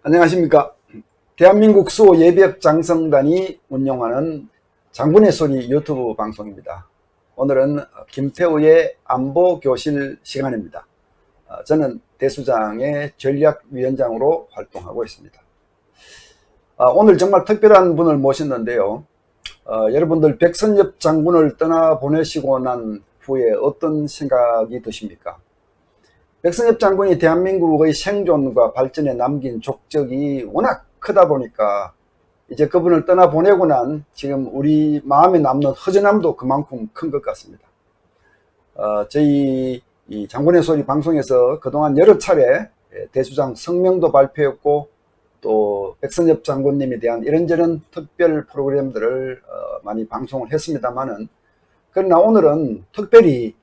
안녕하십니까. 대한민국 수호 예비역 장성단이 운영하는 장군의 소리 유튜브 방송입니다. 오늘은 김태우의 안보교실 시간입니다. 저는 대수장의 전략위원장으로 활동하고 있습니다. 오늘 정말 특별한 분을 모셨는데요. 여러분들 백선엽 장군을 떠나보내시고 난 후에 어떤 생각이 드십니까? 백선엽 장군이 대한민국의 생존과 발전에 남긴 족적이 워낙 크다 보니까 이제 그분을 떠나보내고 난 지금 우리 마음에 남는 허전함도 그만큼 큰 것 같습니다. 저희 이 장군의 소리 방송에서 그동안 여러 차례 대수장 성명도 발표했고 또 백선엽 장군님에 대한 이런저런 특별 프로그램들을 많이 방송을 했습니다만은, 그러나 오늘은 특별히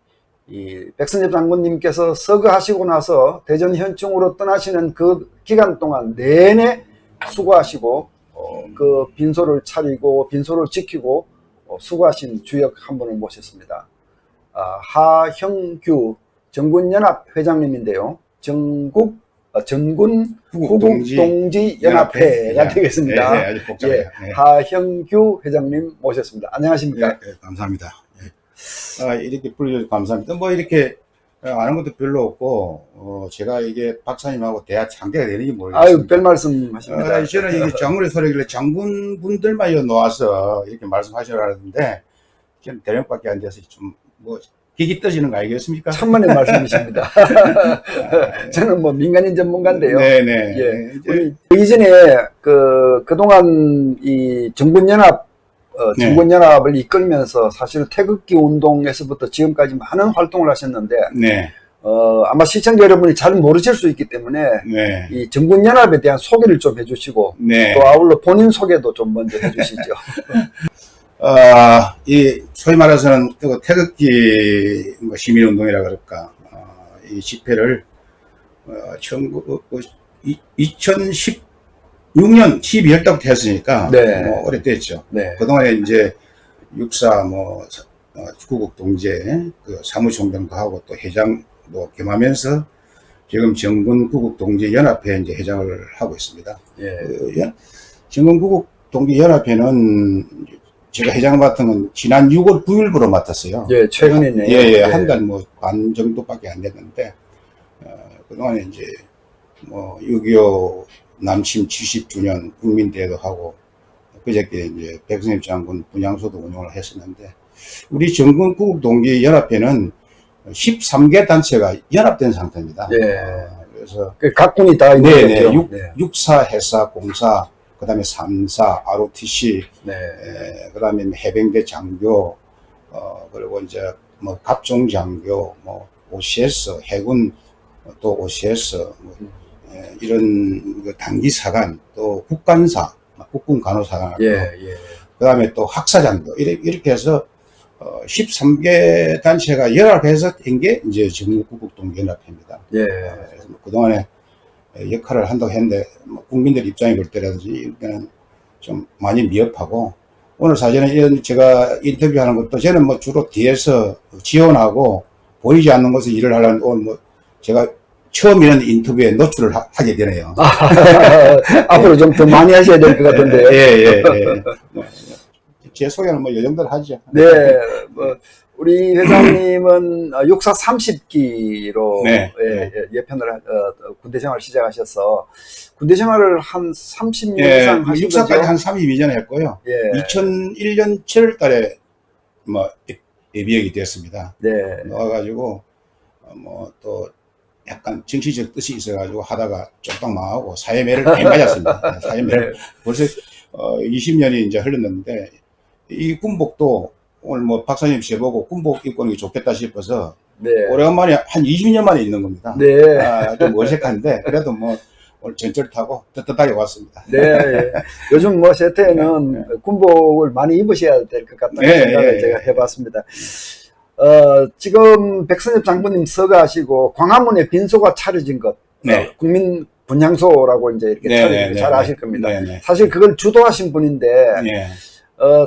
이 백선엽 장군님께서 서거하시고 나서 대전 현충으로 떠나시는 그 기간 동안 내내 수고하시고 그 빈소를 차리고 빈소를 지키고 수고하신 주역 한 분을 모셨습니다. 하형규 정군연합 회장님인데요. 전군 구국동지연합회가 되겠습니다. 네, 아주 복잡해요. 네. 하형규 회장님 모셨습니다. 안녕하십니까? 네, 감사합니다. 이렇게 불러주셔서 감사합니다. 뭐 이렇게 아는 것도 별로 없고, 제가 이게 박사님하고 대화 상대가 되는지 모르겠습니다. 아유, 별 말씀 하십니다. 저는 이게 장군의 소리길래 장군분들만 나와서 이렇게 말씀하시라는데, 저는 대령밖에 안 돼서 좀, 기기 떠지는 거 아니겠습니까? 천만의 말씀이십니다. 저는 뭐 민간인 전문가인데요. 네네. 예. 우리 이전에 그동안 이 정군연합을 이끌면서 사실 태극기 운동에서부터 지금까지 많은 활동을 하셨는데, 네. 아마 시청자 여러분이 잘 모르실 수 있기 때문에, 네. 이 정군연합에 대한 소개를 좀 해주시고, 네. 또 아울러 본인 소개도 좀 먼저 해주시죠. 이 소위 말해서는 태극기 시민운동이라 그럴까, 이 집회를 2016년 12월 달부터 했으니까 네. 오래됐죠. 네. 그동안에 이제 육사 구국동제 사무총장도 하고 또 회장도 겸하면서 지금 정군구국동지연합회 이제 회장을 하고 있습니다. 예. 정군구국동지연합회는 제가 회장을 맡은 건 지난 6월 9일부로 맡았어요. 예, 최근이네요. 예, 한 달 반 정도밖에 안 됐는데, 그동안에 이제 6.25 남침 70주년 국민대회도 하고, 그저께 이제 백선엽 장군 분향소도 운영을 했었는데, 우리 정군구국동지연합회는 13개 단체가 연합된 상태입니다. 예. 그래서 각 군이 다 있는 거죠. 육사, 해사, 공사, 그 다음에 3사, ROTC, 네. 그 다음에 해병대 장교, 그리고 이제 갑종 장교, OCS, 해군 또 OCS, 이런 단기 사관, 또 국간사, 국군 간호사관, 그 다음에 또 학사장도 이렇게 해서 13개 단체가 연합해서 된 게 이제 정군구국동연합회입니다. 예. 그래서 그동안에 역할을 한다고 했는데, 국민들 입장에 볼 때라든지 이런 좀 많이 미흡하고, 오늘 사실은 제가 인터뷰하는 것도 저는 주로 뒤에서 지원하고 보이지 않는 곳에서 일을 하려는, 오늘 제가 처음 이런 인터뷰에 노출을 하게 되네요. 앞으로 좀 더 많이 하셔야 될 것 같은데. 예. 제 소개는 이 정도로 하죠. 네. 우리 회장님은 육사 30기로 네. 예편을 군대 생활을 시작하셔서 군대 생활을 한 30년 이상 하신 거죠? 육사까지 한 32년 했고요. 예. 2001년 7월 달에 예비역이 됐습니다. 네. 나와가지고 또 약간 정치적 뜻이 있어가지고 하다가 쫄딱 망하고 사회매를 많이 맞았습니다. 사회매를. 벌써 20년이 이제 흘렀는데, 이 군복도 오늘 박사님 제보고 군복 입고 오는 게 좋겠다 싶어서, 네. 오래간만에 한 20년 만에 입는 겁니다. 네. 좀 어색한데 그래도 오늘 전철 타고 떳떳하게 왔습니다. 네. 요즘 세태에는 군복을 많이 입으셔야 될 것 같다는 생각을 제가 해봤습니다. 지금 백선엽 장군님 서거하시고 광화문에 빈소가 차려진 것, 국민 분향소라고 이제 이렇게 차려진 거 잘 아실 겁니다. 사실 그걸 주도하신 분인데,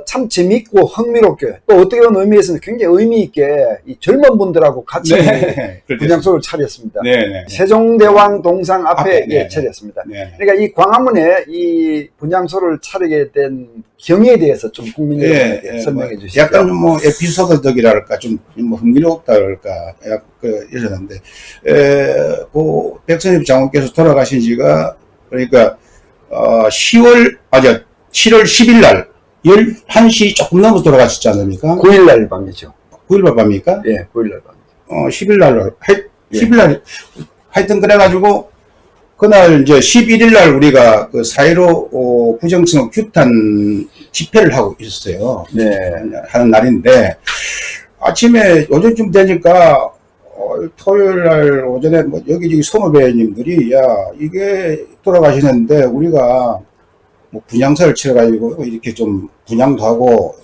참 재미있고 흥미롭게 또 어떻게 보면 의미에서는 굉장히 의미 있게 이 젊은 분들하고 같이 네. 분향소를 차렸습니다. 네네. 세종대왕 동상 앞에 앞에, 네, 차렸습니다. 네. 그러니까 이 광화문에 이 분향소를 차리게 된 경위에 대해서 좀 국민 여러분에게 설명해 주시죠. 약간 뭐 에피소드적이랄까 좀 뭐 흥미롭다 그럴까 이러는데 그 백선엽 장군께서 돌아가신 지가 그러니까 7월 10일 날 11시 조금 넘어서 돌아가셨지 않습니까? 9일날 밤이죠. 9일 밤입니까? 예, 9일날 밤. 10일 날 10일 날 하여튼 그래가지고 그날 이제 11일 날 우리가 그 4.15 부정선거 규탄 집회를 하고 있었어요. 네. 하는 날인데 아침에 오전쯤 되니까 토요일 날 오전에 뭐 여기저기 선후배님들이 야 이게 돌아가시는데 우리가 뭐 분향사를 치러가지고 이렇게 좀 분향도 하고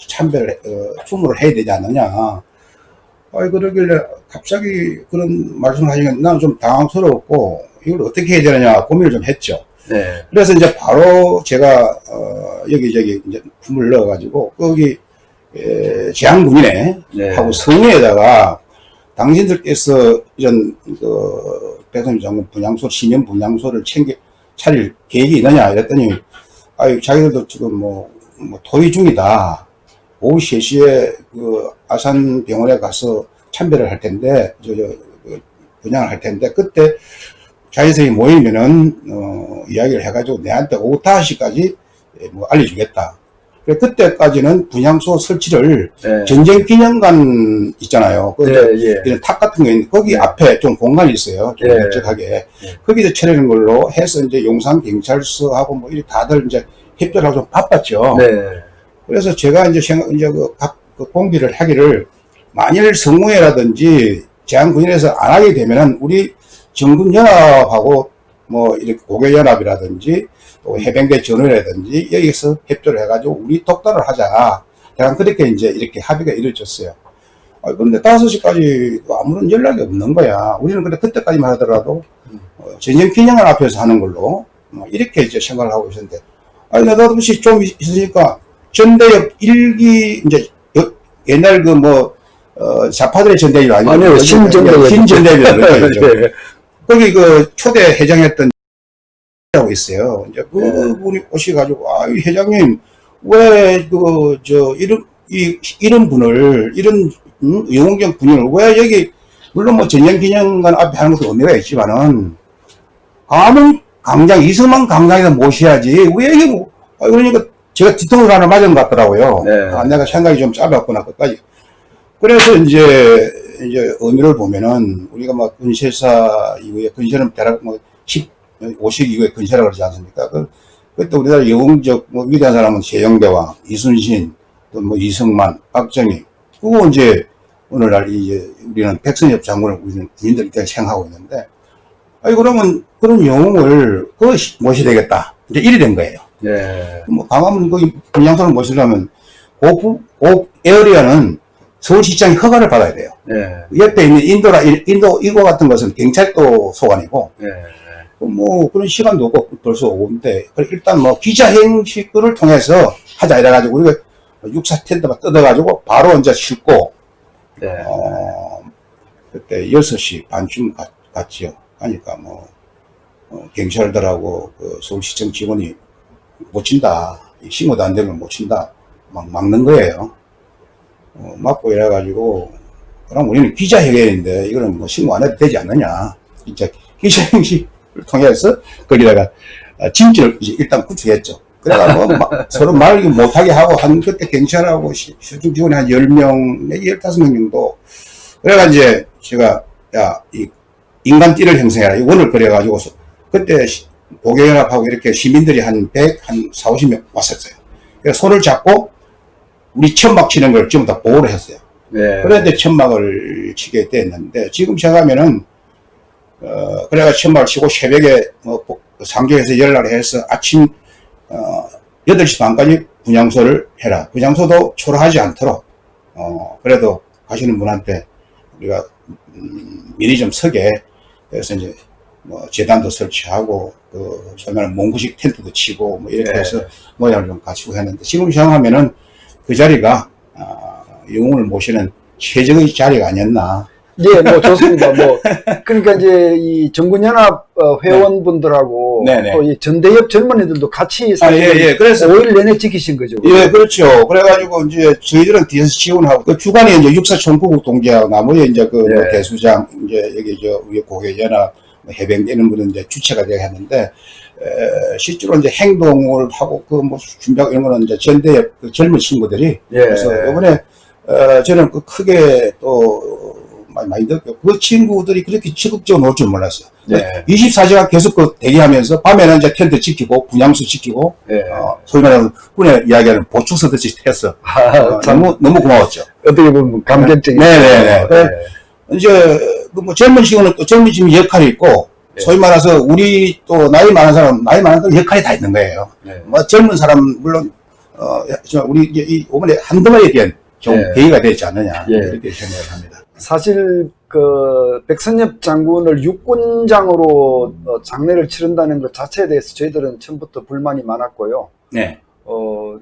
참배를 추모를 해야 되지 않느냐. 그러길래 갑자기 그런 말씀을 하시니까 나는 좀 당황스러웠고 이걸 어떻게 해야 되느냐 고민을 좀 했죠. 네. 그래서 이제 바로 제가 여기저기 이제 품을 넣어가지고 거기 제한군인에 네. 하고 성에다가 당신들께서 이런 백선엽 장군 분향소 신년 분향소를 차릴 계획이 있느냐 이랬더니 자기들도 지금 뭐 토의 중이다. 오후 3시에 그 아산병원에 가서 참배를 할 텐데 분향을 할 텐데 그때 자기들이 모이면은 이야기를 해가지고 내한테 오후 5시까지 뭐 알려주겠다. 그때까지는 분향소 설치를 네. 전쟁기념관 있잖아요. 이런 탑 같은 거 있는데 거기 네. 앞에 좀 공간이 있어요. 좀 네. 넓적하게. 네. 거기서 차리는 걸로 해서 이제 용산경찰서하고 뭐 이렇게 다들 이제 협조를 하고 좀 바빴죠. 네. 그래서 제가 이제 각 공비를 하기를 만일 성무회라든지 제한군인에서 안 하게 되면은 우리 정군연합하고 뭐 이렇게 고교연합이라든지 또 해병대 전원이라든지 여기서 협조를 해가지고 우리 독단을 하자. 약간 그렇게 이제 이렇게 합의가 이루어졌어요. 그런데 5시까지 아무런 연락이 없는 거야. 우리는 근데 그때까지만 하더라도 전쟁기념관 앞에서 하는 걸로 이렇게 이제 생각을 하고 있었는데 나도 좀 있으니까 전대협 일기 이제 옛날 좌파들의 전대협이 아니요, 신전대협이라고 네. 거기 초대 회장했던 라고 있어요. 이제 그분이 오셔가지고 이 회장님 왜 이런 분을 이런 영웅적 분을 왜 여기 물론 뭐 전쟁기념관 앞에 하는 것도 의미가 있지만은 감흥 광장 이승만 광장에서 모셔야지 왜 여기 그러니까 제가 뒤통수 하나 맞은 것 같더라고요. 네. 내가 생각이 좀 짧았구나 끝까지. 그래서 이제 의미를 보면은 우리가 막 근세사 이후에 근세는 대략 50 이후에 근세라고 그러지 않습니까? 그때 우리나라 영웅적 위대한 사람은 세종대왕, 이순신, 또 이승만, 박정희. 그거 이제 오늘날 우리는 백선엽 장군을 우리는 군인들 이렇게 생각하고 있는데, 그러면 그런 영웅을 모셔야 되겠다. 이제 이래 된 거예요. 네. 광화문 거기 분향소를 모시려면 그 에어리어는 서울시장이 허가를 받아야 돼요. 네. 옆에 있는 인도 이거 같은 것은 경찰도 소관이고, 네. 그런 시간도 없고 벌써 오는데 일단 기자행식을 통해서 하자 이래가지고 우리가 육사 텐트만 뜯어가지고 바로 이제 싣고 네. 그때 6시 반쯤 갔지요. 가니까 경찰들하고 서울시청 직원이 못 친다. 신고도 안 되면 못 친다. 막 막는 거예요. 막고 이래가지고 그럼 우리는 기자회견인데 이거는 신고 안 해도 되지 않느냐. 진짜 기자행식 통해서 거기다가 진지를 이제 일단 구축했죠. 그래가 서로 말 못하게 하고 그때 경찰하고 수중 직원이 한 10명, 15명 정도. 그래가 이제 제가 이 인간띠를 형성해라. 이 원을 그려가지고 그때 고교연합하고 이렇게 시민들이 한 40, 50명 왔었어요. 그래서 손을 잡고 우리 천막 치는 걸 전부 다 보호를 했어요. 네. 그런데 천막을 치게 됐는데 지금 생각하면은 그래가 천막을 치고 새벽에 상조에서 연락을 해서 아침 8시 반까지 분향소를 해라. 분향소도 초라하지 않도록 그래도 가시는 분한테 우리가 미리 좀 서게. 그래서 이제 뭐 재단도 설치하고 그 소위 말하는 몽구식 텐트도 치고 뭐 이렇게 해서 모양을 좀 갖추고 했는데 지금 생각하면은 그 자리가 영웅을 모시는 최적의 자리가 아니었나. 예, 뭐 좋습니다. 뭐 그러니까 이제 이 정군연합 회원분들하고 네네. 또 이 전대협 젊은이들도 같이 사실 예. 그래서 5일 내내 지키신 거죠. 예, 그렇죠. 그래가지고 이제 저희들은 뒤에서 지원하고 그 주간에 이제 육사 총구국 동지하고 나머지 이제 그 뭐 대수장 이제 여기 저 우리 고개연합 해병대 이런 분은 이제 주체가 되어 했는데 실제로 이제 행동을 하고 그 뭐 준비하고 이런 거는 이제 전대협 그 젊은 친구들이 그래서 이번에 저는 그 크게 또 많이 듣고 그 친구들이 그렇게 적극적으로 놀 줄 몰랐어요. 24시간 계속 그 대기하면서 밤에는 이제 텐트 지키고 분향소 지키고 소위 말하는 군의 이야기하는 보충서 듯이 했어. 너무 고마웠죠. 어떻게 보면 감격적인. 네네네. 이제 그 뭐 젊은 친구는 또 젊은 친구 역할이 있고 소위 말해서 우리 또 나이 많은 사람 역할이 다 있는 거예요. 뭐 젊은 사람 물론 우리 이제 이번에 한 덩어리에 대한 좀 계기가 되지 않느냐 이렇게 생각을 합니다. 사실 그 백선엽 장군을 육군장으로 장례를 치른다는 것 자체에 대해서 저희들은 처음부터 불만이 많았고요. 네.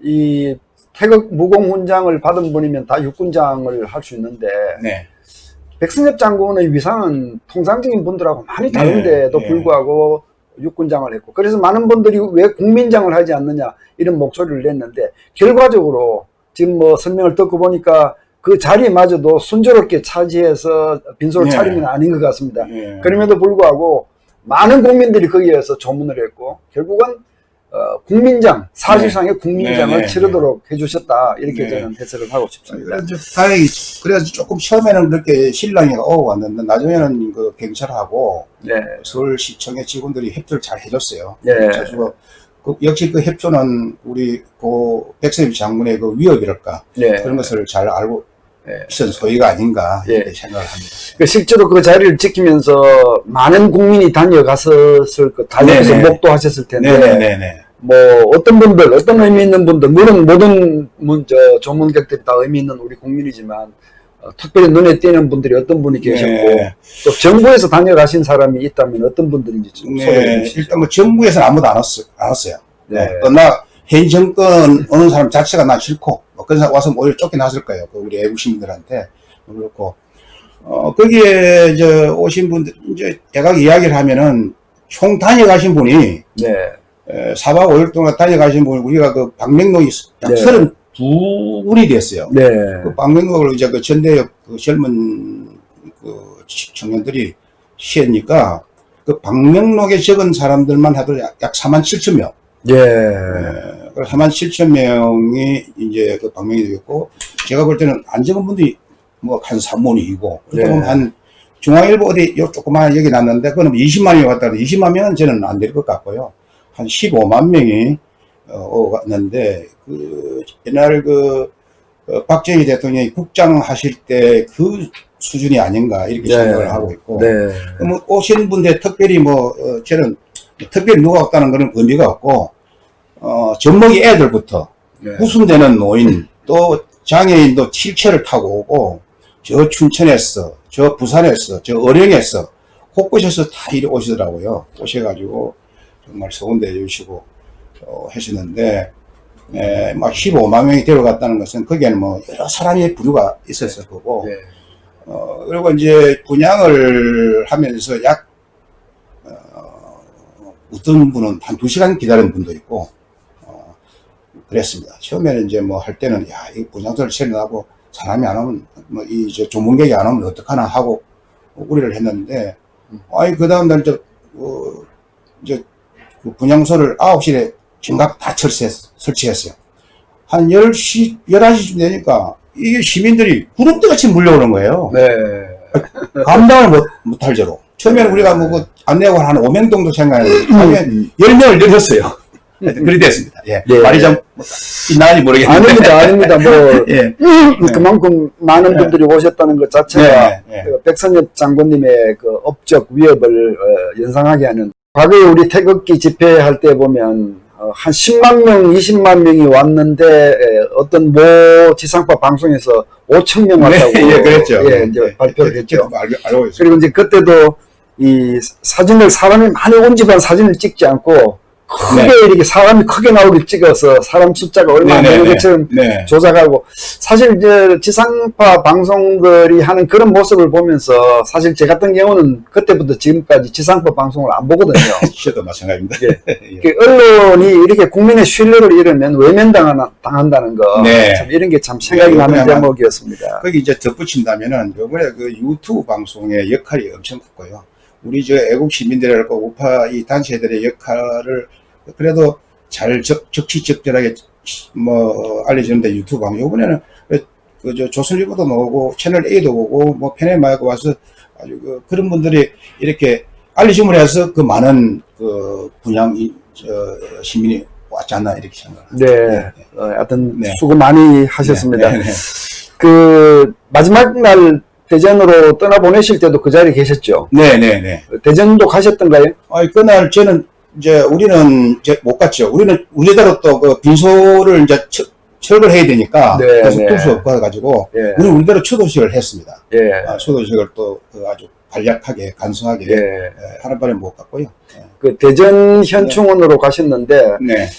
이 태극 무공훈장을 받은 분이면 다 육군장을 할 수 있는데 백선엽 장군의 위상은 통상적인 분들하고 많이 다른데도 불구하고 육군장을 했고, 그래서 많은 분들이 왜 국민장을 하지 않느냐 이런 목소리를 냈는데, 결과적으로 지금 뭐 설명을 듣고 보니까 그 자리마저도 순조롭게 차지해서 빈소를 차린 건 아닌 것 같습니다. 그럼에도 불구하고 많은 국민들이 거기에서 조문을 했고, 결국은 국민장, 사실상의 국민장을 치르도록 해주셨다, 이렇게 저는 해석을 하고 싶습니다. 다행히 그래서 조금 처음에는 그렇게 신랑이 오고 왔는데 나중에는 그 경찰하고 서울시청의 직원들이 협조를 잘 해줬어요. 그래서 역시 그 협조는 우리 그 백선엽 장군의 그 위협이랄까 그런 것을 잘 알고 있었던 소위가 아닌가 이렇게 생각을 합니다. 실제로 그 자리를 지키면서 많은 국민이 다녀갔었을 것, 다녀가서 목도하셨을 텐데, 뭐 어떤 분들, 어떤 의미 있는 분들, 물론 모든 조문객들이 다 의미 있는 우리 국민이지만 특별히 눈에 띄는 분들이 어떤 분이 계셨고, 또 정부에서 다녀가신 사람이 있다면 어떤 분들인지 좀 소개해 주시죠. 일단 뭐 정부에서는 아무도 안 왔어요. 나 현 정권 오는 사람 자체가 난 싫고, 그런 사람 와서 오히려 쫓겨났을 거예요. 우리 외국 시민들한테. 그렇고, 거기에 이제 오신 분들, 이제 대각 이야기를 하면은 총 다녀가신 분이 4박 5일 동안 다녀가신 분이 우리가 그 방명록이 약 32분이 됐어요. 그 방명록을 이제 그 전대협 그 젊은 그 청년들이 시했니까 그 방명록에 적은 사람들만 해도 약 47,000명. 47,000명이 이제 그 방명이 되겠고, 제가 볼 때는 안 적은 분들이 뭐 한 3분이고, 한 중앙일보 어디 요 조그마한 여기 났는데, 그거는 20만이 왔다는데 20만 명은 저는 안 될 것 같고요. 한 15만 명이 왔는데, 그 옛날 박정희 대통령이 국장 하실 때 그 수준이 아닌가 이렇게 생각을 하고 있고, 뭐 오신 분들 특별히 저는 특별히 누가 왔다는 거는 의미가 없고, 젖먹이 애들부터 후순되는 노인, 또 장애인도 휠체어를 타고 오고, 저 춘천에서, 저 부산에서, 저 어령에서 곳곳에서 다 이리 오시더라고요. 오셔가지고 정말 서운대 해주시고 하시는데, 막 15만 명이 데려갔다는 것은 거기에는 뭐 여러 사람의 부류가 있었을 거고, 그리고 이제 분양을 하면서 어떤 분은 한 2시간 기다린 분도 있고, 그랬습니다. 처음에는 이제 뭐 할 때는, 이 분양소를 처리하고 사람이 안 오면, 조문객이 안 오면 어떡하나 하고 우려를 했는데, 그 다음날 이제 그 분양소를 9시에 정각 다 설치했어요. 한 10시, 11시쯤 되니까 이게 시민들이 구름대같이 물려오는 거예요. 감당을 못할 저로. 처음에는 우리가 안내하고 한 5명 정도 생각했는데, 10명을 늘렸어요. 그리 됐습니다. 말이 좀, 있나는지 모르겠는데. 아닙니다. 그만큼 많은 분들이 오셨다는 것 자체가 백선엽 장군님의 그 업적 위협을 연상하게 하는. 과거에 우리 태극기 집회할 때 보면, 한 10만 명, 20만 명이 왔는데, 어떤 모 지상파 방송에서 5,000명 왔다고. 그랬죠. 이제 발표를 했죠. 알고 있어요. 그리고 이제 그때도 이 사진을 사람이 많이 온 집안 사진을 찍지 않고 크게 네. 이렇게 사람이 크게 나오게 찍어서 사람 숫자가 얼마나 되는 것처럼 네. 조작하고 사실 이제 지상파 방송들이 하는 그런 모습을 보면서 사실 제 같은 경우는 그때부터 지금까지 지상파 방송을 안 보거든요. 저도 마찬가지입니다. 예. 예. 그 언론이 이렇게 국민의 신뢰를 잃으면 외면당한다는 거, 네. 참 이런 게 참 생각이 네, 나는 요번에 대목이었습니다. 거기 이제 덧붙인다면은 요번에 그 유튜브 방송의 역할이 엄청 컸고요. 우리 저 애국 시민들하고 우파 이 단체들의 역할을 그래도 잘 적시적절하게 뭐 알려주는데 유튜브 방송 요번에는 그저 조선일보도 나오고 채널 A도 보고 뭐 페네마이크 와서 아주 그런 분들이 이렇게 알려줌을 해서 그 많은 그 분양 시민이 왔지 않나 이렇게 생각합니다. 네, 하여튼 네. 수고 많이 하셨습니다. 네, 네, 네. 그 마지막 날 대전으로 떠나보내실 때도 그 자리에 계셨죠? 네. 대전도 가셨던가요? 그날 저는 이제 우리는 이제 못 갔죠. 우리는 우리대로 또 그 빈소를 이제 철거를 해야 되니까 네, 그래서 네. 뜰 수 없어가지고 예, 우리는 우리대로 추도식을 했습니다. 예, 추도식을 또 아주 간략하게 간소하게 예. 하는 바람에 못 갔고요. 그 대전 현충원으로 가셨는데 네.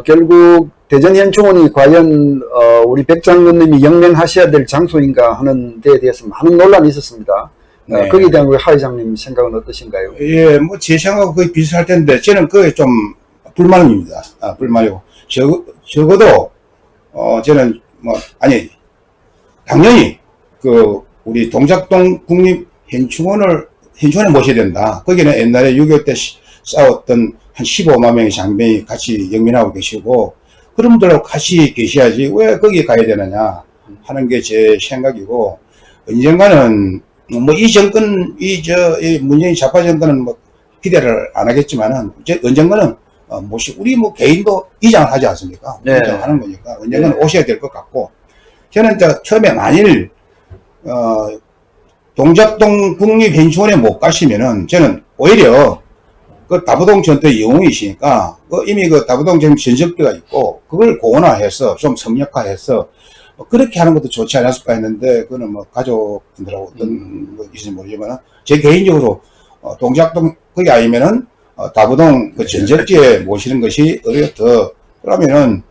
결국 대전 현충원이 과연 우리 백 장로님이 영맹하셔야 될 장소인가 하는 데에 대해서 많은 논란이 있었습니다. 네. 거기에 대한 우리 하 회장님 생각은 어떠신가요? 예, 뭐 제 생각하고 거의 비슷할 텐데 저는 그게 좀 불만입니다. 불만이고 적어도 저는 뭐 아니 당연히 그 우리 동작동 국립 현충원에 모셔야 된다. 거기는 옛날에 6.25 때 싸웠던 한 15만 명의 장병이 같이 영민하고 계시고 그런 분들하고 같이 계셔야지 왜 거기 가야 되느냐 하는 게 제 생각이고 언젠가는 뭐 이 정권 이 문재인 좌파 정권은 뭐 기대를 안 하겠지만은 이제 언젠가는 우리 뭐 개인도 이장을 하지 않습니까? 네. 이장하는 거니까 언젠가는 네. 오셔야 될 것 같고 저는 처음에 만일 동작동 국립현충원에 못 가시면은 저는 오히려 그 다부동 전투의 영웅이시니까 이미 그 다부동 전적대가 있고 그걸 고온화해서 좀 성역화해서 그렇게 하는 것도 좋지 않았을까 했는데 그거는 뭐 가족분들하고 어떤 것인지 모르지만은 제 개인적으로 동작동 거기 아니면은 다부동 그 전적지에 모시는 것이 오히려 더 그러면은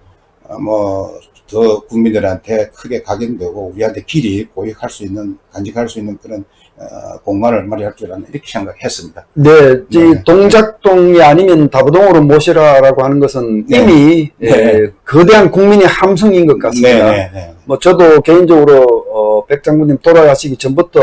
뭐 더 국민들한테 크게 각인되고 우리한테 길이 고익할 수 있는 간직할 수 있는 그런 공간을 마련할 줄 아는 이렇게 생각했습니다. 네, 네. 동작동이 아니면 다부동으로 모시라라고 하는 것은 네. 이미 네. 거대한 국민의 함성인 것 같습니다. 네. 뭐 저도 개인적으로 백 장군님 돌아가시기 전부터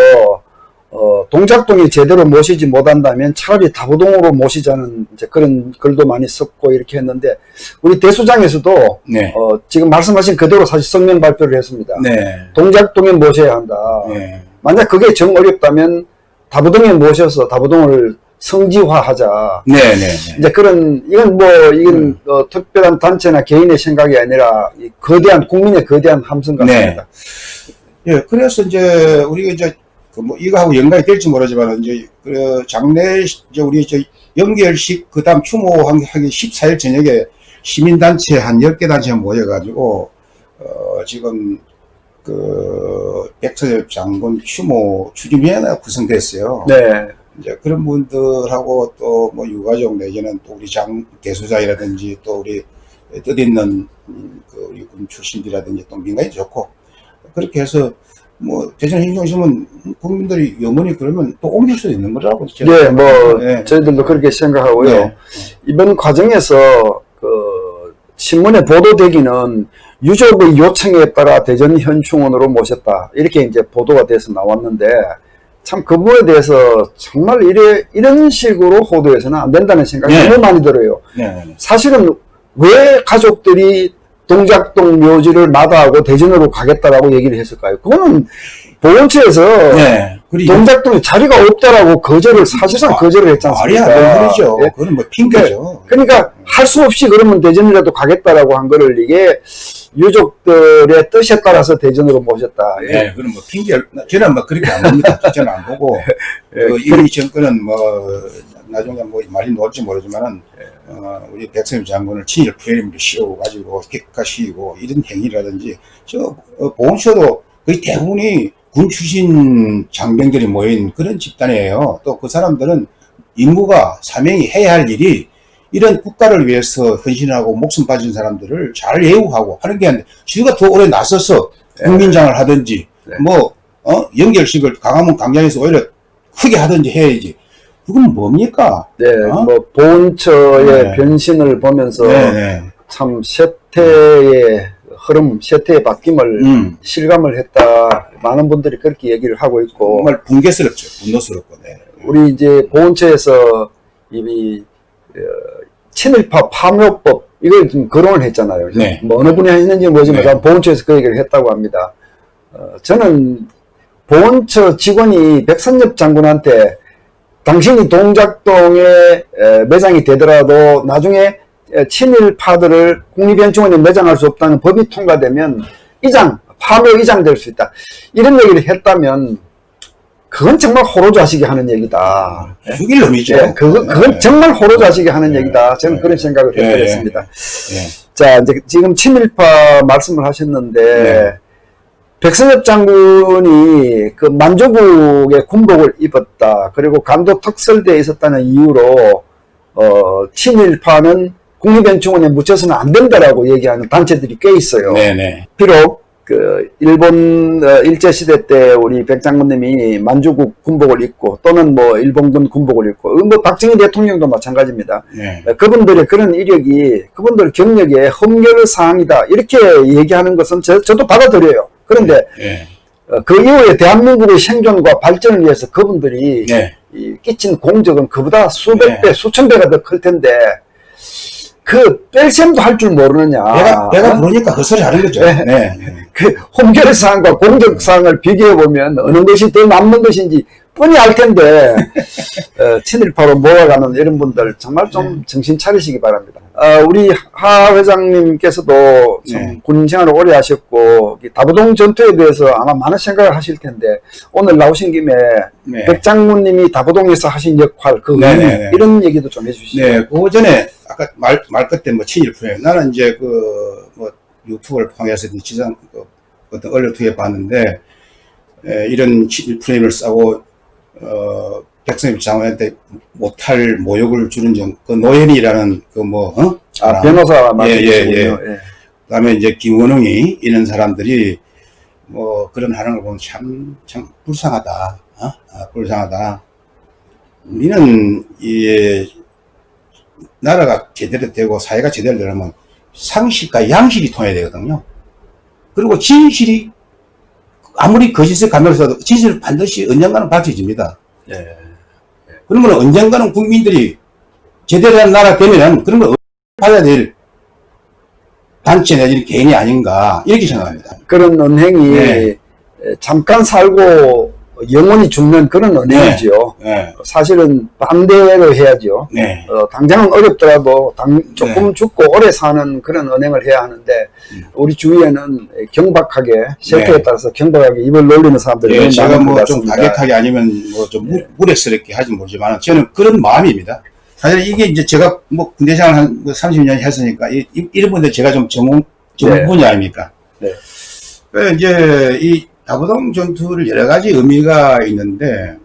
동작동이 제대로 모시지 못한다면 차라리 다부동으로 모시자는 이제 그런 글도 많이 썼고 이렇게 했는데 우리 대수장에서도 네. 지금 말씀하신 그대로 사실 성명 발표를 했습니다. 네. 동작동에 모셔야 한다. 네. 만약 그게 정 어렵다면 다부동에 모셔서 다부동을 성지화하자. 네. 이제 이건 특별한 단체나 개인의 생각이 아니라 이 거대한 국민의 거대한 함성 같습니다. 예, 그래서 이제 우리가 이제 뭐 이거하고 연관이 될지 모르지만 이제 장례 이제 우리 연결식 그다음 추모하기 14일 저녁에 시민단체 한 10개 단체가 모여가지고 지금 백서엽 장군 추모 추진위원회가 구성됐어요. 네. 이제 그런 분들하고 또 뭐 유가족 내지는 또 우리 대수장이라든지 또 우리 뜻있는 우리 군 출신들이라든지 또 민간이 좋고 그렇게 해서 뭐 대전 행정 있으면 국민들이 영원히 그러면 또 옮길 수도 있는 거라고. 네, 뭐 네. 저희들도 그렇게 생각하고요. 네. 이번 과정에서 신문에 보도되기는 유족의 요청에 따라 대전 현충원으로 모셨다 이렇게 이제 보도가 돼서 나왔는데 참 그 부분에 대해서 정말 이런 식으로 호도해서는 안 된다는 생각이 네. 너무 많이 들어요. 네. 사실은 왜 가족들이 동작동 묘지를 마다하고 대전으로 가겠다라고 얘기를 했을까요? 그거는 보건처에서 네. 그리고 동작동에 자리가 없다라고 사실상 거절을 했지 말이 않습니까? 안 되는 소리죠. 예? 그건 뭐 핑계죠. 그러니까 할 수 없이 그러면 대전이라도 가겠다라고 한 거를 이게 유족들의 뜻에 따라서 대전으로 모셨다. 예. 네, 그건 뭐 핑계. 저는 뭐 그렇게 안 봅니다. 저는 안 보고 이 정권은 뭐 나중에 뭐 말이 놓을지 모르지만은 우리 백성엽 장군을 친일 프레임으로 씌워가지고 객가시고 이런 행위라든지 보훈처도 거의 대부분이 군 출신 장병들이 모인 그런 집단이에요. 또 그 사람들은 임무가 사명이 해야 할 일이 이런 국가를 위해서 헌신하고 목숨 바친 사람들을 잘 예우하고 하는 게 아닌데 지가 더 오래 나서서 국민장을 하든지 연결식을 강화문 광장에서 오히려 크게 하든지 해야지. 그건 뭡니까? 네, 뭐 보훈처의 변신을 보면서 참 세태의 흐름, 세태의 바뀜을 실감을 했다. 많은 분들이 그렇게 얘기를 하고 있고 정말 붕괴스럽죠. 분노스럽고. 우리 이제 보훈처에서 이미 친일파 파묘법 이걸 좀 거론을 했잖아요. 뭐 어느 분이 했는지 모르지만 보훈처에서 그 얘기를 했다고 합니다. 저는 보훈처 직원이 백선엽 장군한테 당신이 동작동에 매장이 되더라도 나중에 친일파들을 국립연충원에 매장할 수 없다는 법이 통과되면 파묘 이장 될 수 있다. 이런 얘기를 했다면 그건 정말 호로자식이 하는 얘기다. 죽일 놈이죠. 네, 그건 정말 호로자식이 하는 얘기다. 저는 그런 생각을 해드렸습니다. 자, 이제 지금 친일파 말씀을 하셨는데 백선엽 장군이 그 만주국의 군복을 입었다. 그리고 강도 특설대에 있었다는 이유로 친일파는 국립연충원에 묻혀서는 안 된다라고 얘기하는 단체들이 꽤 있어요. 비록 그 일본 일제시대 때 우리 백 장군님이 만주국 군복을 입고 또는 뭐 일본군 군복을 입고 뭐 박정희 대통령도 마찬가지입니다. 그분들의 그런 이력이 그분들 경력의 흠결사항이다 이렇게 얘기하는 것은 저도 받아들여요. 그런데 그 이후에 대한민국의 생존과 발전을 위해서 그분들이 끼친 공적은 그보다 수백 배, 수천 배가 더 클 텐데 그 뺄셈도 할 줄 모르느냐. 내가 부르니까 헛소리 하는 거죠. 그 홈결사항과 공적사항을 비교해보면 어느 것이 더 남는 것인지 뻔히 알 텐데 친일파로 몰아가는 이런 분들 정말 좀 정신 차리시기 바랍니다. 우리 하 회장님께서도 좀 군 생활을 오래 하셨고 다부동 전투에 대해서 아마 많은 생각을 하실 텐데 오늘 나오신 김에 백 장군님이 다부동에서 하신 역할 그 의미 이런 얘기도 좀 해주시죠. 그 전에 아까 말 끝에 뭐 친일프레임 나는 이제 그 뭐 유튜브를 통해서 지상 어떤 언론투에 봤는데 이런 친일프레임을 싸고 백선엽 장관한테 못할 모욕을 주는 그 노현이라는 변호사 말씀이시군요. 그다음에 이제 김원웅이 이런 사람들이 뭐 그런 하는 걸 보면 참 불쌍하다. 불쌍하다. 우리는 나라가 제대로 되고 사회가 제대로 되려면 상식과 양식이 통해야 되거든요. 그리고 진실이 아무리 거짓을 가면서도 진실은 반드시 언젠가는 밝혀집니다. 그러면 언젠가는 국민들이 제대로 된 나라 되면은 그런 걸 받아야 될 단체 내지는 개인이 아닌가 이렇게 생각합니다. 그런 은행이 잠깐 살고 영원히 죽는 그런 은행이죠. 사실은 반대로 해야죠. 당장은 어렵더라도 조금 죽고 오래 사는 그런 은행을 해야 하는데 우리 주위에는 경박하게 세태에 따라서 경박하게 입을 놀리는 사람들이 제가 뭐 좀 가격하게 아니면 뭐 좀 무례스럽게 하지 모르지만 저는 그런 마음입니다. 사실 이게 이제 제가 뭐 군대 생활 한 30년 했으니까 이런 분들 제가 좀 전문 분야 아닙니까? 그래서 이제 이 다부동 전투를 여러 가지 의미가 있는데,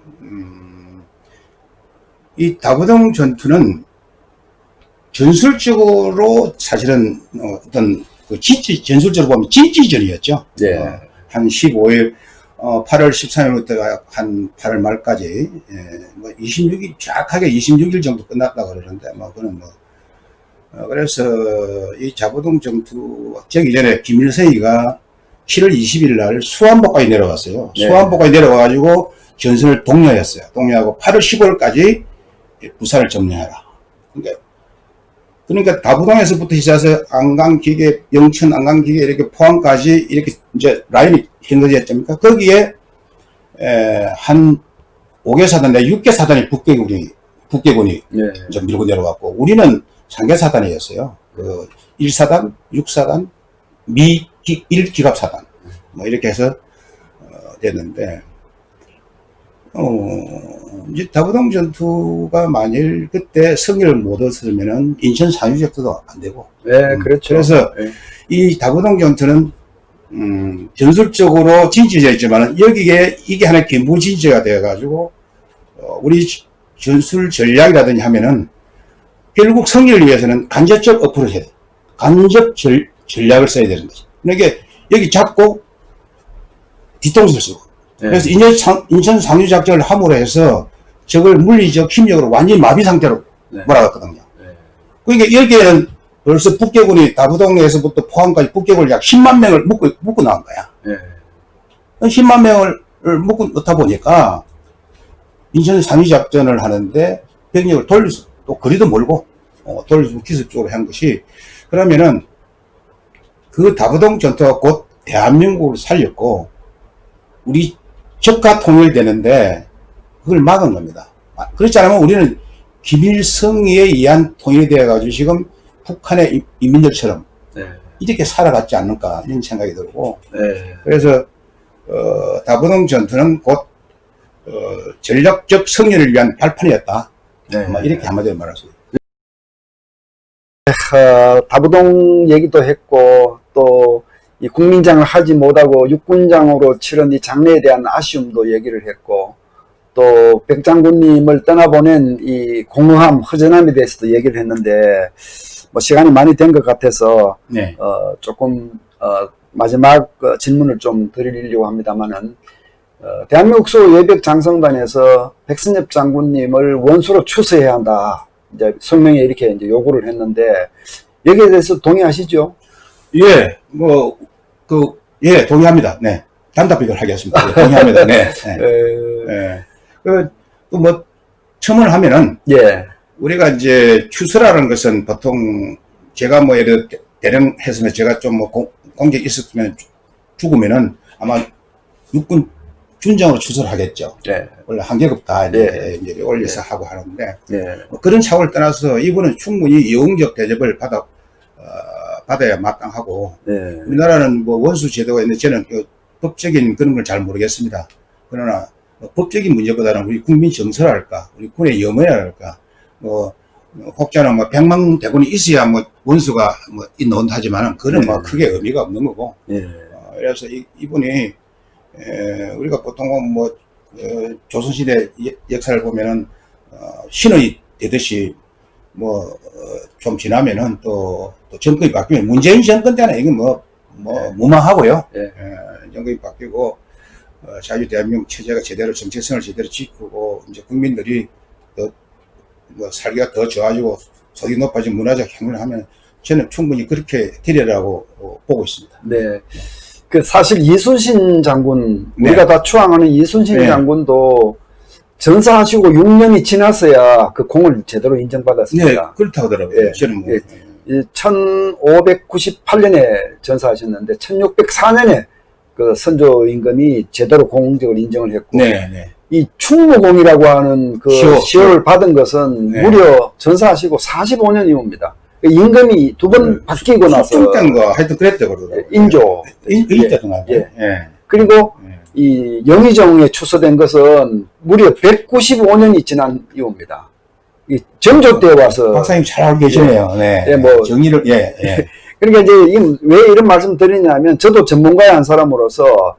이 다부동 전투는 전술적으로 사실은 어떤 전술적으로 보면 진지전이었죠. 한 15일, 8월 13일부터 한 8월 말까지, 뭐 26일, 정확하게 26일 정도 끝났다고 그러는데, 뭐, 그는 뭐, 그래서 이 다부동 전투, 저기 전에 김일성이가 7월 20일 날 수안보까지 내려왔어요. 수안보까지 내려와가지고 전선을 독려했어요. 독려하고 8월 15일까지 부산을 점령하라. 그러니까 다부동에서부터 시작해서 안강기계, 영천 안강기계 이렇게 포항까지 이렇게 이제 라인이 형성되지 않습니까? 거기에 한 5개 사단, 6개 사단이 북계군이 좀 밀고 내려왔고 우리는 3개 사단이었어요. 그 1사단, 6사단, 미 1기갑사단 뭐 이렇게 해서 됐는데 이제 다부동 전투가 만일 그때 승리를 못 얻었으면은 인천 산유적도 안 되고 그렇죠. 그래서 이 다부동 전투는 전술적으로 진지되어 있지만은 여기에 이게 하나의 견부진지가 되어가지고 우리 전술 전략이라든지 하면은 결국 승리를 위해서는 간접적 어프로를 해야 돼. 간접 전략을 써야 되는 거지. 그러니까 여기 잡고 뒤통수를 쓰고. 네. 그래서 인천 상륙작전을 함으로 해서 적을 물리적 힘력으로 완전히 마비 상태로 네. 몰아갔거든요. 네. 그러니까 여기에는 벌써 북계군이 다부동에서부터 포항까지 북계군을 약 10만 명을 묶고 나온 거야. 네. 10만 명을 묶고 넣다 보니까 인천 상륙작전을 하는데 병력을 돌려서 또 거리도 멀고 돌려서 기습적으로 한 것이 그러면은 그 다부동 전투가 곧 대한민국을 살렸고 우리 적과 통일되는데 그걸 막은 겁니다. 그렇지 않으면 우리는 김일성에 의한 통일이 되어가지고 지금 북한의 인민들처럼 네. 이렇게 살아갔지 않을까 이런 생각이 들고 네. 그래서 다부동 전투는 곧 전략적 승리를 위한 발판이었다. 네. 이렇게 한마디로 말할 수 있습니다. 다부동 얘기도 했고 또 이 국민장을 하지 못하고 육군장으로 치른 이 장례에 대한 아쉬움도 얘기를 했고 또 백 장군님을 떠나보낸 이 공허함, 허전함에 대해서도 얘기를 했는데 뭐 시간이 많이 된 것 같아서 네. 조금 마지막 질문을 좀 드리려고 합니다만은 대한민국 수 예벽 장성단에서 백선엽 장군님을 원수로 추서해야 한다. 이제 성명에 이렇게 이제 요구를 했는데 여기에 대해서 동의하시죠? 예, 예, 동의합니다. 네. 단답변을 하겠습니다. 예, 동의합니다. 네. 네. 네. 첨언을 하면은, 예. 우리가 이제 추서라는 것은 보통 제가 예를 들어 대령 했으면 제가 좀 공격이 있었으면 죽으면은 아마 육군 준장으로 추서를 하겠죠. 네. 원래 한계급 다 네. 이제 올려서 하고 하는데, 네. 그런 차원을 떠나서 이분은 충분히 영웅적 대접을 받아야 마땅하고, 네. 우리나라는 원수 제도가 있는데 저는 법적인 그런 걸 잘 모르겠습니다. 그러나 법적인 문제보다는 우리 국민 정서랄까, 우리 군의 염원이랄까, 혹자는 100만 대군이 있어야 원수가 있는 하지만은 그는 네. 크게 의미가 없는 거고. 네. 그래서 이분이 우리가 보통 조선시대 역사를 보면은 신의 되듯이 좀 지나면은 또 정권이 바뀌면 문재인 정권 때는 이게 무망하고요. 네. 정권이 바뀌고 자유 대한민국 체제가 제대로 정체성을 제대로 지키고 이제 국민들이 더 살기가 더 좋아지고 소득이 높아진 문화적 혁명을 하면 저는 충분히 그렇게 되리라고 보고 있습니다. 네. 사실 이순신 장군, 네. 우리가 다 추앙하는 이순신 네. 장군도 전사하시고 6년이 지났어야 그 공을 제대로 네, 인정받았습니다. 그렇다고 하더라고요. 예. 저는 예. 1598년에 전사하셨는데 1604년에 그 선조 임금이 제대로 공적을 인정을 했고 네. 이 충무공이라고 하는 그 시호를 받은 것은 네. 무려 전사하시고 45년 이후입니다. 임금이 두 번 바뀌고 나서 숙종때인가 하여튼 그랬다고 그러더라고요. 인조 인조 때인가. 예. 예. 그리고 예. 이 영의정에 추서된 것은 무려 195년이 지난 이후입니다. 이 정조 때 와서 박사님 잘 알고 계시네요. 네. 예, 정의를 그러니까 이제 왜 이런 말씀 드리냐면 저도 전문가의 한 사람으로서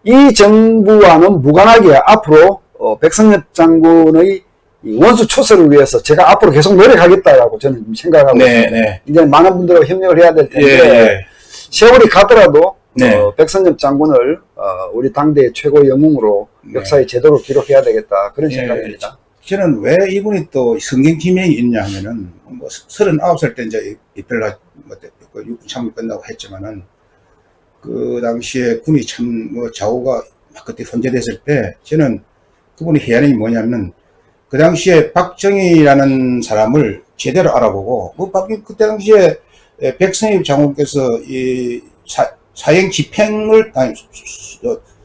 이 정부와는 무관하게 앞으로 백선엽 장군의 이 원수 추서를 위해서 제가 앞으로 계속 노력하겠다라고 저는 생각하고 있습니다. 이제 많은 분들과 협력을 해야 될 텐데 세월이 가더라도 백선엽 장군을 우리 당대의 최고 영웅으로 역사에 제대로 기록해야 되겠다 그런 생각입니다. 저는 왜 이분이 또 성경지명이 있냐 하면은 39살 때 이제 입대를 육군 참모 끝나고 했지만은 그 당시에 군이 참 좌우가 막 그때 혼재됐을 때 저는 그분이 해안이 뭐냐면 그 당시에 박정희라는 사람을 제대로 알아보고 그때 당시에 백선엽 장군께서 이 사형 집행을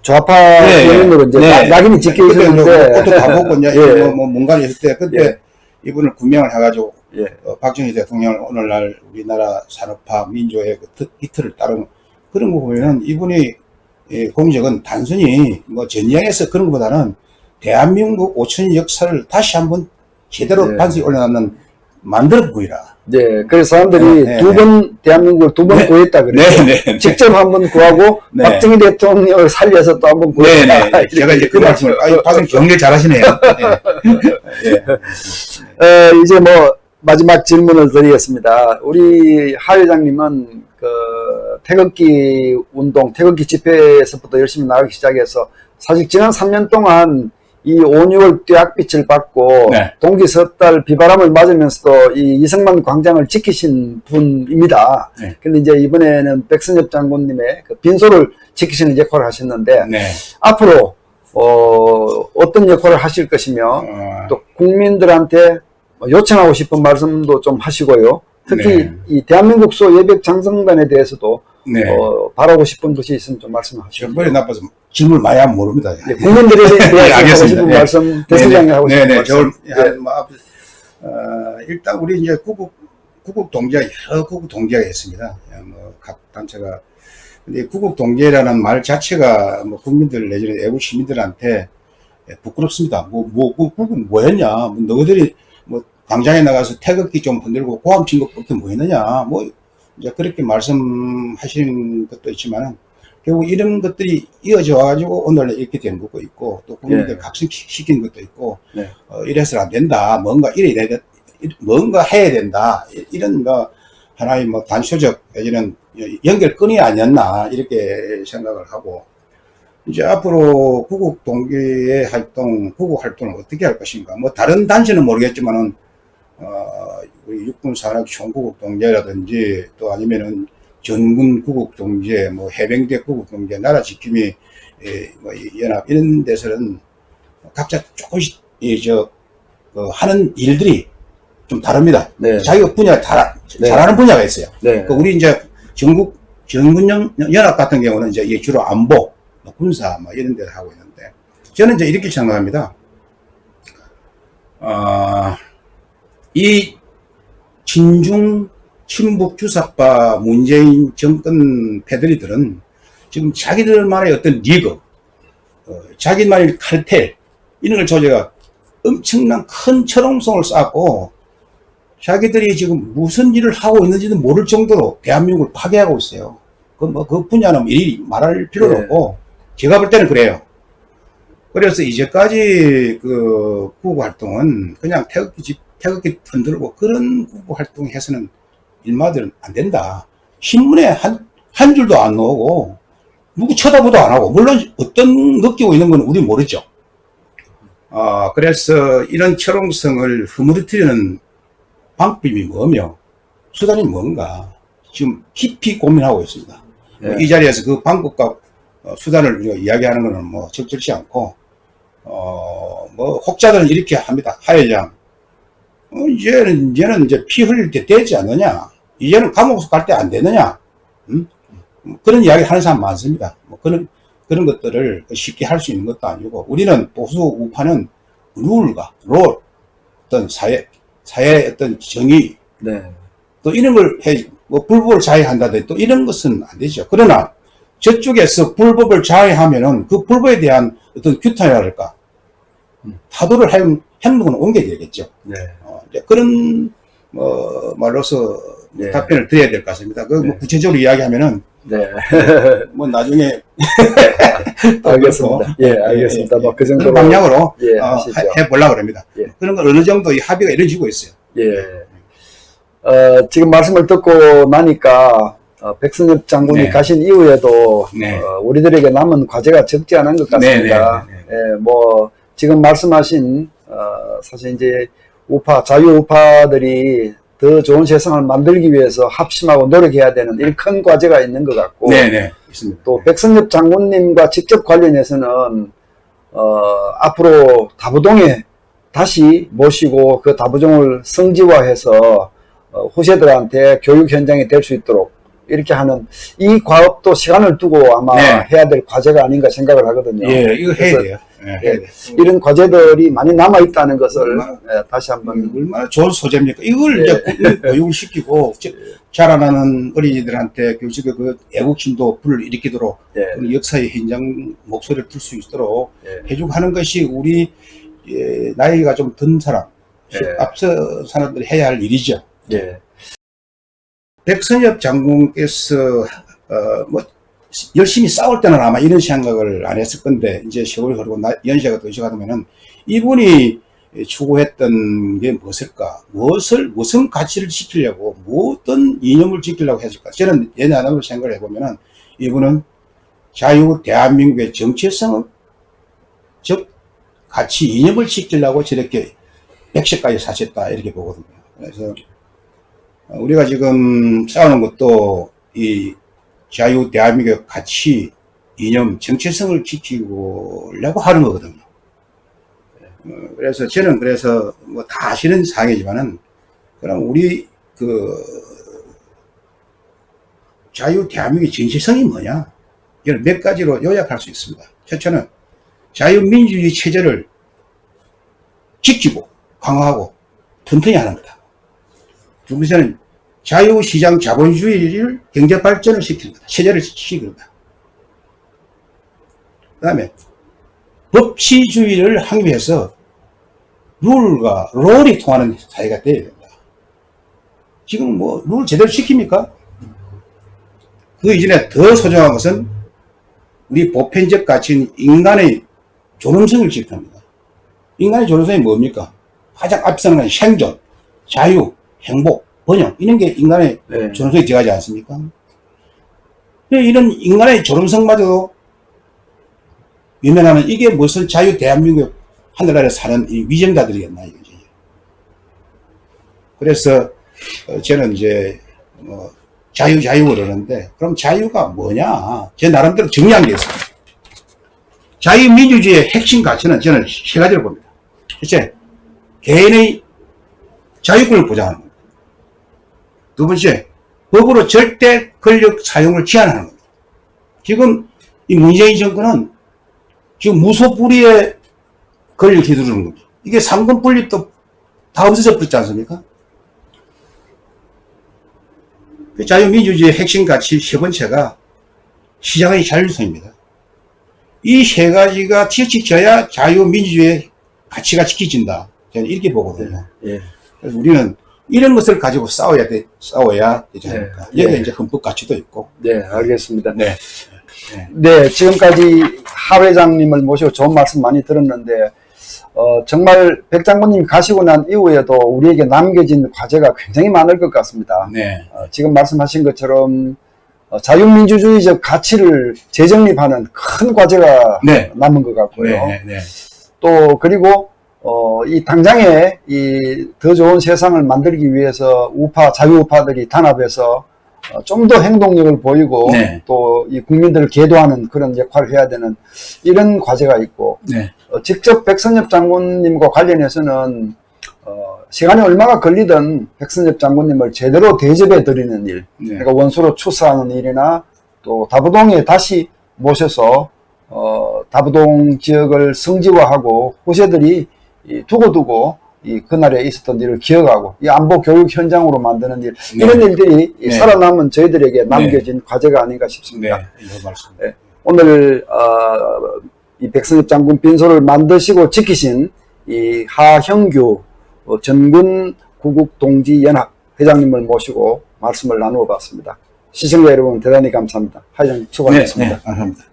좌파 원인으로 이제 낙인이 찍혀 있었는데 그것도 가보고 이제 뭔가를 했을 때 그때 이분을 구명을 해가지고 박정희 대통령을 오늘날 우리나라 산업화 민주화의 그 이틀을 따른 그런 거 보면은 이분이 공적은 단순히 전쟁에서 그런 것보다는 대한민국 5천 역사를 다시 한번 제대로 반석에 올려놓는 만들어 보이라. 네, 그래서 사람들이 네, 두 네. 번 대한민국을 두 번 네. 구했다 그래요. 네, 네. 직접 한 번 구하고 네. 박정희 대통령을 살려서 또 한 번 구했다. 네네. 제가 이제 그 말씀을, 박사님 정리 잘하시네요. 네. 이제 뭐 마지막 질문을 드리겠습니다. 우리 하 회장님은 그 태극기 운동, 태극기 집회에서부터 열심히 나가기 시작해서 사실 지난 3년 동안 이 5, 6월 뙤약빛을 받고 네. 동기 섣달 비바람을 맞으면서도 이 이승만 광장을 지키신 분입니다. 네. 근데 이제 이번에는 백선엽 장군님의 그 빈소를 지키시는 역할을 하셨는데 네. 앞으로 어떤 역할을 하실 것이며 또 국민들한테 요청하고 싶은 말씀도 좀 하시고요. 특히 네. 이 대한민국 소 예백 장성단에 대해서도 네. 바라고 싶은 것이 있으면 좀 말씀하시죠. 머리 나빠서 질문 많이 하면 모릅니다. 네, 국민들에 대해서 네, 하고 알겠습니다. 싶은 네. 말씀, 대통령이 하고 싶은 네네. 말씀. 일단 우리 이제 구국 동지가 여러 구국 동지가 있습니다. 뭐 각 단체가. 근데 구국 동지라는 말 자체가 뭐 국민들 내지는 애국 시민들한테 부끄럽습니다. 구국 뭐였냐? 뭐 너희들이 뭐 광장에 나가서 태극기 좀 흔들고 고함 친 것밖에 뭐 했느냐? 뭐 이제 그렇게 말씀하시는 것도 있지만은 결국 이런 것들이 이어져 와가지고 오늘 이렇게 된 것도 있고 또 국민들 예. 각성시킨 것도 있고 네. 이래서는 안 된다. 뭔가 해야 된다. 이런 뭐 하나의 뭐 단수적 내지는 연결끈이 아니었나 이렇게 생각을 하고 이제 앞으로 구국 동기의 활동, 구국 활동을 어떻게 할 것인가. 뭐 다른 단체는 모르겠지만은 우리 육군 산업 총구국 동지라든지 또 아니면은 전군 구국 동지회, 뭐 해병대 구국 동지회, 나라 지킴이 뭐 연합 이런 데서는 각자 조금씩 하는 일들이 좀 다릅니다. 네. 자기가 분야 네. 잘하는 분야가 있어요. 네. 우리 이제 전군 연합 같은 경우는 이제 주로 안보, 군사 뭐 이런 데를 하고 있는데 저는 이제 이렇게 생각합니다. 이 친중 친북 주사파 문재인 정권 패들이들은 지금 자기들만의 어떤 리그, 자기만의 칼텔 이런 걸 조제가 엄청난 큰 철옹성을 쌓고 자기들이 지금 무슨 일을 하고 있는지도 모를 정도로 대한민국을 파괴하고 있어요. 그 분야는 일일이 말할 필요도 네. 없고 제가 볼 때는 그래요. 그래서 이제까지 그 구국 활동은 그냥 태극기 흔들고 그런 구국 활동 해서는 일마들은 안 된다. 신문에 한 줄도 안 나오고 누구 쳐다보도 안 하고 물론 어떤 느끼고 있는 건 우리 모르죠. 그래서 이런 철옹성을 흐물어뜨리는 방법이 뭐며 수단이 뭔가 지금 깊이 고민하고 있습니다. 네. 이 자리에서 그 방법과 수단을 우리가 이야기하는 것은 뭐 적절치 않고 뭐 혹자들은 이렇게 합니다. 하 회장 이제는 이제 피 흘릴 때 되지 않느냐? 이제는 감옥 갈 때 안 되느냐? 그런 이야기 하는 사람 많습니다. 뭐 그런 것들을 쉽게 할 수 있는 것도 아니고 우리는 보수 우파는 룰과 어떤 사회의 어떤 정의 네. 또 이런 걸 뭐 불법을 자해한다든지 또 이런 것은 안 되죠. 그러나 저쪽에서 불법을 자해하면은 그 불법에 대한 어떤 규탄이랄까 타도를 한 행동은 옮겨야 되겠죠. 네. 이제 그런 말로서 네. 답변을 드려야 될 것 같습니다. 뭐 네. 구체적으로 이야기하면은 네. 뭐 나중에 알겠습니다. 예, 알겠습니다. 뭐 그 정도로 그런 방향으로 예, 하시죠. 해보려고 합니다. 예. 그런 걸 어느 정도 이 합의가 이루어지고 있어요. 예. 지금 말씀을 듣고 나니까 백선엽 장군이 네. 가신 이후에도 네. 우리들에게 남은 과제가 적지 않은 것 같습니다. 네. 예, 뭐 지금 말씀하신 사실 이제 자유 우파들이 더 좋은 세상을 만들기 위해서 합심하고 노력해야 되는 이 큰 과제가 있는 것 같고, 네, 있습니다. 또 백선엽 장군님과 직접 관련해서는 앞으로 다부동에 다시 모시고 그 다부종을 성지화해서 후세들한테 교육 현장이 될 수 있도록 이렇게 하는 이 과업도 시간을 두고 아마 네. 해야 될 과제가 아닌가 생각을 하거든요. 예, 이거 해야 그래서 돼요. 해야 돼. 이런 과제들이 많이 남아 있다는 것을 얼마나- 다시 한번 얼마나 좋은 소재입니까? 이걸 예. 이제 교육을 시키고 자라나는 어린이들한테 교직의 그 애국심도 불일으키도록 예, 그런 역사의 현장 목소리를 들 수 있도록 예. 해주고 하는 것이 우리 나이가 좀 든 사람 예. 앞서 사람들이 해야 할 일이죠. 예. 백선엽 장군께서 뭐 열심히 싸울 때는 아마 이런 생각을 안 했을 건데 이제 세월이 흐르고 연세가 더 있어가면은 이분이 추구했던 게 무엇일까? 무슨 가치를 지키려고 어떤 이념을 지키려고 했을까? 저는 옛날으로 생각을 해보면은 이분은 자유 대한민국의 정체성을 즉 가치 이념을 지키려고 저렇게 100세까지 사셨다 이렇게 보거든요. 그래서 우리가 지금 싸우는 것도 이 자유 대한민국의 가치, 이념, 정체성을 지키려고 하는 거거든요. 그래서 저는 뭐 다 아시는 사항이지만은 그럼 우리 자유 대한민국의 정체성이 뭐냐? 이걸 몇 가지로 요약할 수 있습니다. 첫째는 자유민주주의 체제를 지키고 강화하고 튼튼히 하는 거다. 두 번째는 자유시장 자본주의를 경제발전을 시키는 거다. 체제를 시키는 거다. 그 다음에 법치주의를 확립해서 롤이 통하는 사회가 되어야 된다. 지금 뭐 룰 제대로 지킵니까? 그 이전에 더 소중한 것은 우리 보편적 가치인 인간의 존엄성을 지킵니다. 인간의 존엄성이 뭡니까? 가장 앞서는 건 생존, 자유, 행복, 번영 이런 게 인간의 네. 존엄성이 들어가지 않습니까? 이런 인간의 존엄성마저도 위면하는 이게 무슨 자유 대한민국 하늘나라에 사는 이 위정자들이겠나 이거지. 그래서 저는 이제 자유 그러는데 그럼 자유가 뭐냐? 제 나름대로 정리한 게 있습니다. 자유민주주의의 핵심 가치는 저는 세 가지를 봅니다. 첫째, 개인의 자유권을 보장하는 겁니다. 두 번째, 법으로 절대 권력 사용을 제한하는 겁니다. 지금 이 문재인 정권은 지금 무소불위의 권력 휘두르는 겁니다. 이게 상권 분립도 다 없어져 버렸지 않습니까? 자유민주주의의 핵심 가치 세 번째가 시장의 자율성입니다. 이 세 가지가 지켜져야 자유민주주의의 가치가 지켜진다. 저는 이렇게 보거든요. 예. 그래서 우리는 이런 것을 가지고 싸워야 되지 않습니까? 네. 여기에 이제 헌법 가치도 있고. 네, 알겠습니다. 네. 네, 지금까지 하 회장님을 모시고 좋은 말씀 많이 들었는데, 정말 백 장군님이 가시고 난 이후에도 우리에게 남겨진 과제가 굉장히 많을 것 같습니다. 네. 지금 말씀하신 것처럼 자유민주주의적 가치를 재정립하는 큰 과제가 네. 남은 것 같고요. 네. 또 그리고 이 당장에 이 더 좋은 세상을 만들기 위해서 자유우파들이 단합해서 좀 더 행동력을 보이고 네. 또 이 국민들을 계도하는 그런 역할을 해야 되는 이런 과제가 있고 네. 직접 백선엽 장군님과 관련해서는 시간이 얼마가 걸리든 백선엽 장군님을 제대로 대접해 드리는 일, 네. 그러니까 원수로 추수하는 일이나 또 다부동에 다시 모셔서 다부동 지역을 성지화하고 후세들이 두고두고 이 그날에 있었던 일을 기억하고 이 안보 교육 현장으로 만드는 일, 네. 이런 일들이 네. 살아남은 저희들에게 남겨진 과제가 아닌가 싶습니다. 네. 이거 말씀. 네. 오늘 이 백선엽 장군 빈소를 만드시고 지키신 이 하형규 전군 구국동지연합 회장님을 모시고 말씀을 나누어 봤습니다. 시청자 여러분 대단히 감사합니다. 하 회장님 수고하셨습니다. 네. 감사합니다.